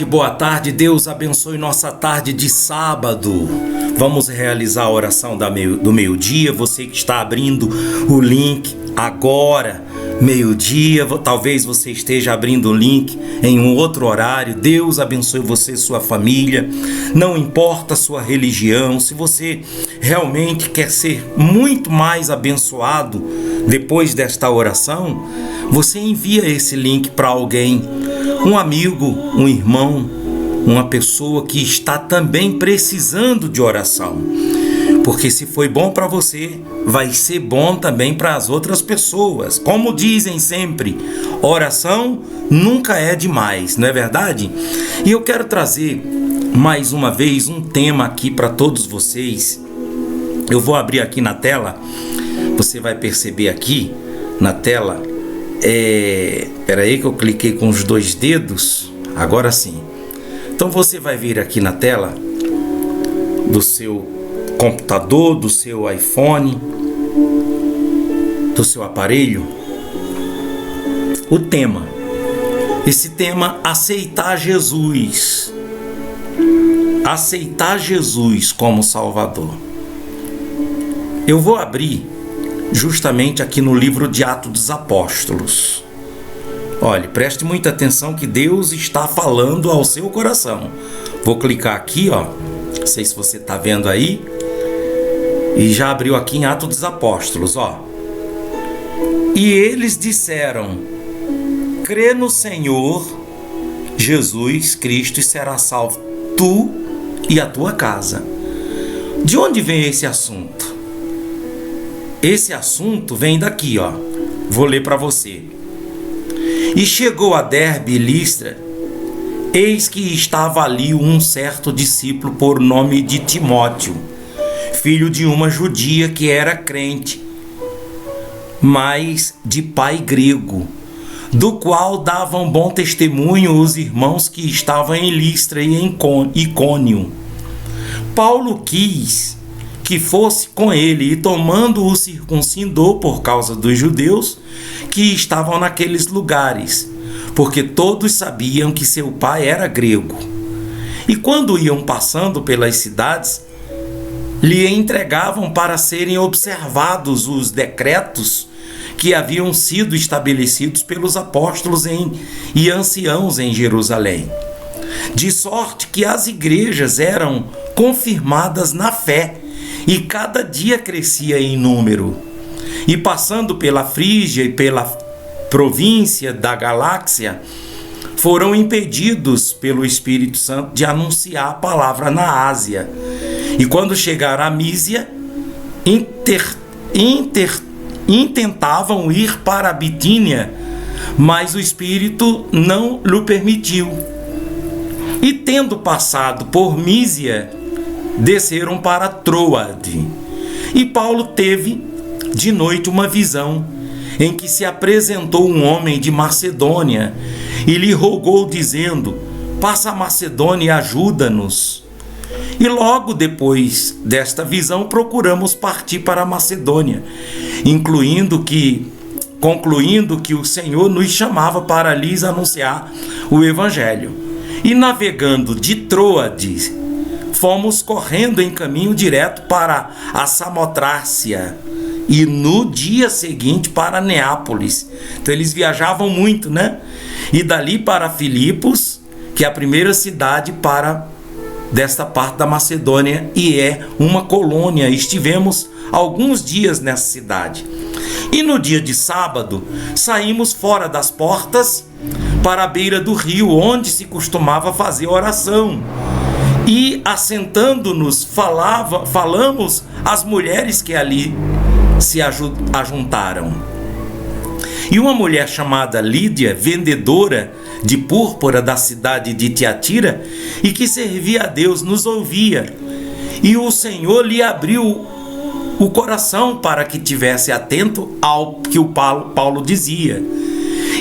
boa tarde. Deus abençoe nossa tarde de sábado. Vamos realizar a oração do meio-dia. Você que está abrindo o link agora, meio-dia, talvez você esteja abrindo o link em um outro horário. Deus abençoe você e sua família. Não importa a sua religião, se você realmente quer ser muito mais abençoado depois desta oração, você envia esse link para alguém, um amigo, um irmão, uma pessoa que está também precisando de oração. Porque se foi bom para você, vai ser bom também para as outras pessoas. Como dizem sempre, oração nunca é demais, não é verdade? E eu quero trazer mais uma vez um tema aqui para todos vocês. Eu vou abrir aqui na tela, você vai perceber aqui na tela. Espera aí que eu cliquei com os dois dedos, agora sim. Então você vai vir aqui na tela do seu computador, do seu iPhone, do seu aparelho, o tema. Esse tema, aceitar Jesus. Aceitar Jesus como Salvador. Eu vou abrir justamente aqui no livro de Atos dos Apóstolos. Olhe, preste muita atenção que Deus está falando ao seu coração. Vou clicar aqui, ó. Não sei se você está vendo aí. E já abriu aqui em Atos dos Apóstolos, ó. E eles disseram: crê no Senhor Jesus Cristo e será salvo tu e a tua casa. De onde vem esse assunto? Esse assunto vem daqui, ó. Vou ler para você. E chegou a Derbe e Listra, eis que estava ali um certo discípulo por nome de Timóteo, filho de uma judia que era crente, mas de pai grego, do qual davam bom testemunho os irmãos que estavam em Listra e em Icônio. Paulo quis que fosse com ele, e tomando-o circuncidou por causa dos judeus que estavam naqueles lugares, porque todos sabiam que seu pai era grego. E quando iam passando pelas cidades, lhe entregavam para serem observados os decretos que haviam sido estabelecidos pelos apóstolos e anciãos em Jerusalém, de sorte que as igrejas eram confirmadas na fé, e cada dia crescia em número. E passando pela Frígia e pela província da Galáxia, foram impedidos pelo Espírito Santo de anunciar a palavra na Ásia. E quando chegaram a Mísia, intentavam ir para a Bitínia, mas o Espírito não lhe permitiu. E tendo passado por Mísia, desceram para Troade. E Paulo teve de noite uma visão, em que se apresentou um homem de Macedônia e lhe rogou, dizendo: passa a Macedônia e ajuda-nos. E logo depois desta visão procuramos partir para a Macedônia, concluindo que o Senhor nos chamava para lhes anunciar o Evangelho. E navegando de Troade, fomos correndo em caminho direto para a Samotrácia e no dia seguinte para Neápolis. Então eles viajavam muito, né? E dali para Filipos, que é a primeira cidade desta parte da Macedônia e é uma colônia. Estivemos alguns dias nessa cidade. E no dia de sábado saímos fora das portas para a beira do rio, onde se costumava fazer oração. E assentando-nos, falamos às mulheres que ali se ajuntaram. E uma mulher chamada Lídia, vendedora de púrpura da cidade de Tiatira, e que servia a Deus, nos ouvia. E o Senhor lhe abriu o coração para que tivesse atento ao que o Paulo dizia.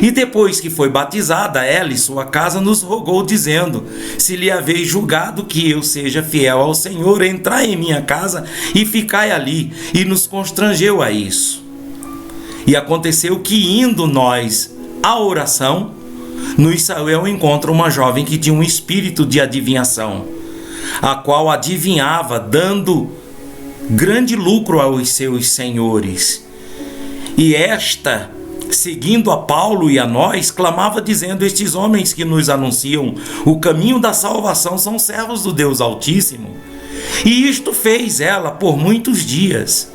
E depois que foi batizada, ela e sua casa nos rogou, dizendo: se lhe haveis julgado que eu seja fiel ao Senhor, entrai em minha casa e ficai ali. E nos constrangeu a isso. E aconteceu que, indo nós à oração, nos saiu ao encontro uma jovem que tinha um espírito de adivinhação, a qual adivinhava, dando grande lucro aos seus senhores. E esta, seguindo a Paulo e a nós, clamava dizendo: estes homens que nos anunciam o caminho da salvação são servos do Deus Altíssimo. E isto fez ela por muitos dias.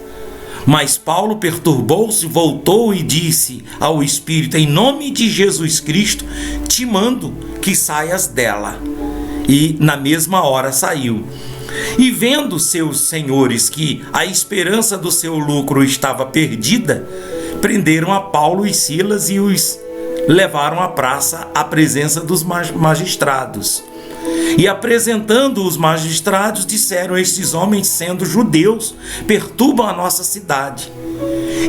Mas Paulo perturbou-se, voltou e disse ao Espírito: em nome de Jesus Cristo, te mando que saias dela. E na mesma hora saiu. E vendo seus senhores que a esperança do seu lucro estava perdida, prenderam a Paulo e Silas e os levaram à praça à presença dos magistrados. E apresentando os magistrados, disseram: estes homens, sendo judeus, perturbam a nossa cidade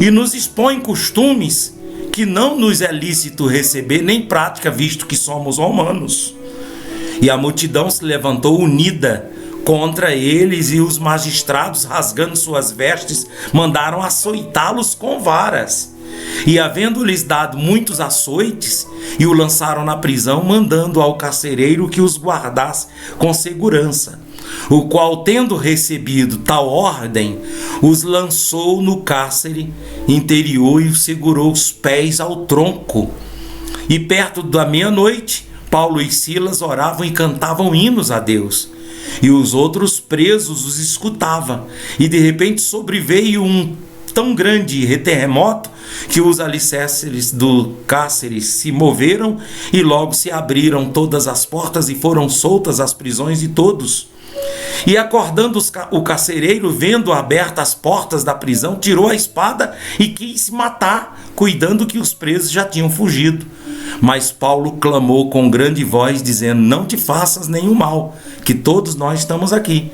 e nos expõem costumes que não nos é lícito receber nem prática, visto que somos romanos. E a multidão se levantou unida contra eles, e os magistrados, rasgando suas vestes, mandaram açoitá-los com varas. E havendo-lhes dado muitos açoites, e o lançaram na prisão, mandando ao carcereiro que os guardasse com segurança, o qual, tendo recebido tal ordem, os lançou no cárcere interior e os segurou os pés ao tronco. E perto da meia-noite, Paulo e Silas oravam e cantavam hinos a Deus, e os outros presos os escutavam. E de repente sobreveio um tão grande terremoto que os alicerces do cárcere se moveram, e logo se abriram todas as portas e foram soltas as prisões de todos. E acordando o carcereiro, vendo abertas as portas da prisão, tirou a espada e quis se matar, cuidando que os presos já tinham fugido. Mas Paulo clamou com grande voz, dizendo: não te faças nenhum mal, que todos nós estamos aqui.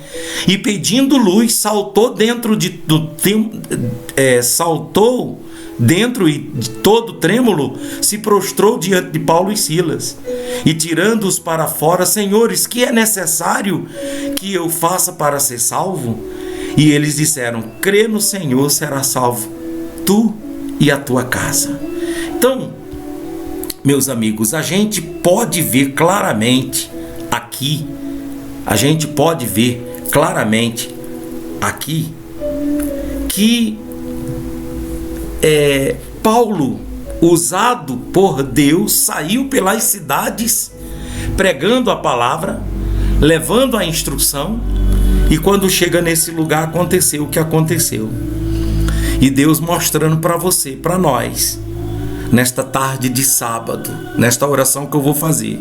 E pedindo luz, saltou dentro e de todo trêmulo se prostrou diante de Paulo e Silas. E tirando-os para fora: senhores, que é necessário que eu faça para ser salvo? E eles disseram: crê no Senhor, será salvo, tu e a tua casa. Então, meus amigos, a gente pode ver claramente aqui, que Paulo, usado por Deus, saiu pelas cidades pregando a palavra, levando a instrução, e quando chega nesse lugar aconteceu o que aconteceu. E Deus mostrando para você, para nós, nesta tarde de sábado, nesta oração que eu vou fazer,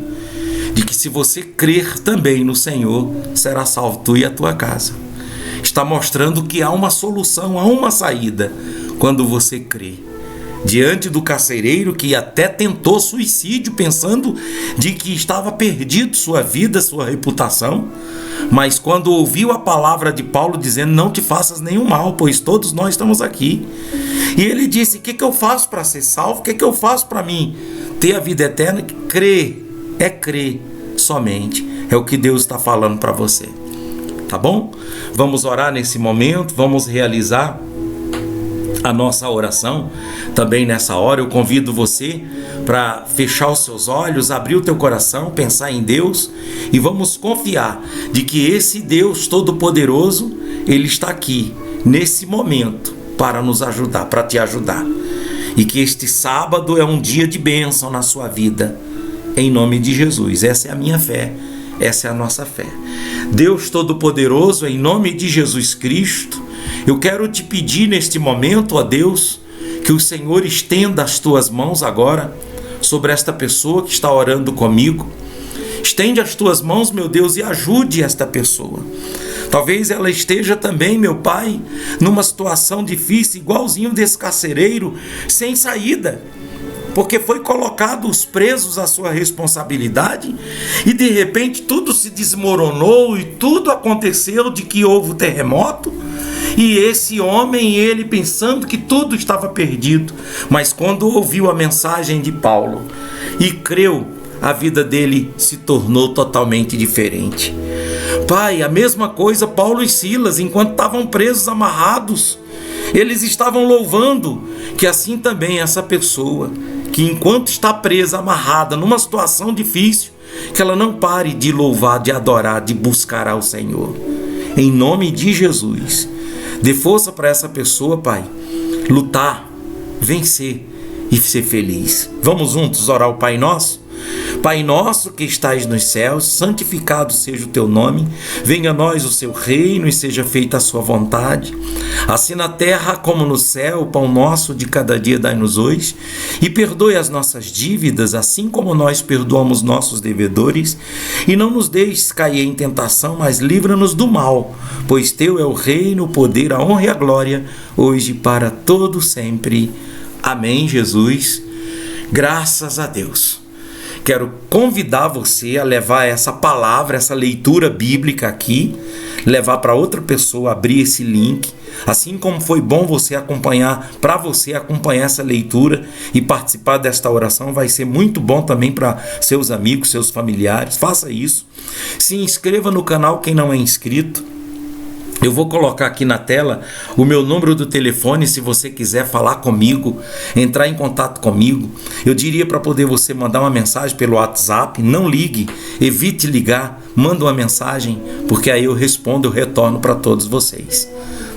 de que se você crer também no Senhor, será salvo tu e a tua casa. Está mostrando que há uma solução, há uma saída quando você crê. Diante do carcereiro, que até tentou suicídio, pensando de que estava perdido sua vida, sua reputação, mas quando ouviu a palavra de Paulo dizendo: não te faças nenhum mal, pois todos nós estamos aqui. E ele disse: o que eu faço para ser salvo? O que eu faço para mim ter a vida eterna? Crer, crer somente. É o que Deus está falando para você. Tá bom? Vamos orar nesse momento, vamos realizar a nossa oração também nessa hora. Eu convido você para fechar os seus olhos, abrir o teu coração, pensar em Deus, e vamos confiar de que esse Deus Todo-Poderoso, Ele está aqui, nesse momento, para nos ajudar, para te ajudar. E que este sábado é um dia de bênção na sua vida, em nome de Jesus. Essa é a minha fé, essa é a nossa fé. Deus Todo-Poderoso, em nome de Jesus Cristo, eu quero te pedir neste momento, ó Deus, que o Senhor estenda as tuas mãos agora sobre esta pessoa que está orando comigo. Estende as tuas mãos, meu Deus, e ajude esta pessoa. Talvez ela esteja também, meu Pai, numa situação difícil, igualzinho desse carcereiro, sem saída, porque foi colocado os presos à sua responsabilidade, e de repente tudo se desmoronou e tudo aconteceu, de que houve o terremoto. E esse homem, ele pensando que tudo estava perdido, mas quando ouviu a mensagem de Paulo e creu, a vida dele se tornou totalmente diferente. Pai, a mesma coisa Paulo e Silas, enquanto estavam presos, amarrados, eles estavam louvando, que assim também essa pessoa que enquanto está presa, amarrada numa situação difícil, que ela não pare de louvar, de adorar, de buscar ao Senhor. Em nome de Jesus, dê força para essa pessoa, Pai, lutar, vencer e ser feliz. Vamos juntos orar o Pai Nosso? Pai nosso que estais nos céus, santificado seja o teu nome, venha a nós o seu reino e seja feita a sua vontade, assim na terra como no céu. O pão nosso de cada dia dai-nos hoje, e perdoe as nossas dívidas, assim como nós perdoamos nossos devedores, e não nos deixes cair em tentação, mas livra-nos do mal, pois teu é o reino, o poder, a honra e a glória, hoje e para todo sempre. Amém, Jesus. Graças a Deus. Quero convidar você a levar essa palavra, essa leitura bíblica aqui, levar para outra pessoa, abrir esse link, assim como foi bom você acompanhar, para você acompanhar essa leitura e participar desta oração, vai ser muito bom também para seus amigos, seus familiares. Faça isso. Se inscreva no canal quem não é inscrito. Eu vou colocar aqui na tela o meu número do telefone, se você quiser falar comigo, entrar em contato comigo. Eu diria para poder você mandar uma mensagem pelo WhatsApp, não ligue, evite ligar, manda uma mensagem, porque aí eu respondo, eu retorno para todos vocês.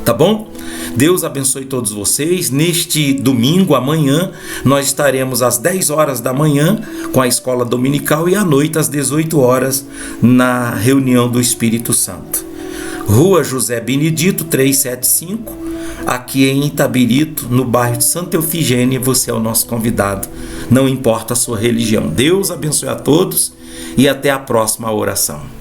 Tá bom? Deus abençoe todos vocês. Neste domingo, amanhã, nós estaremos às 10 horas da manhã com a escola dominical e à noite às 18 horas na reunião do Espírito Santo. Rua José Benedito 375, aqui em Itabirito, no bairro de Santa Eufigênia. Você é o nosso convidado, não importa a sua religião. Deus abençoe a todos e até a próxima oração.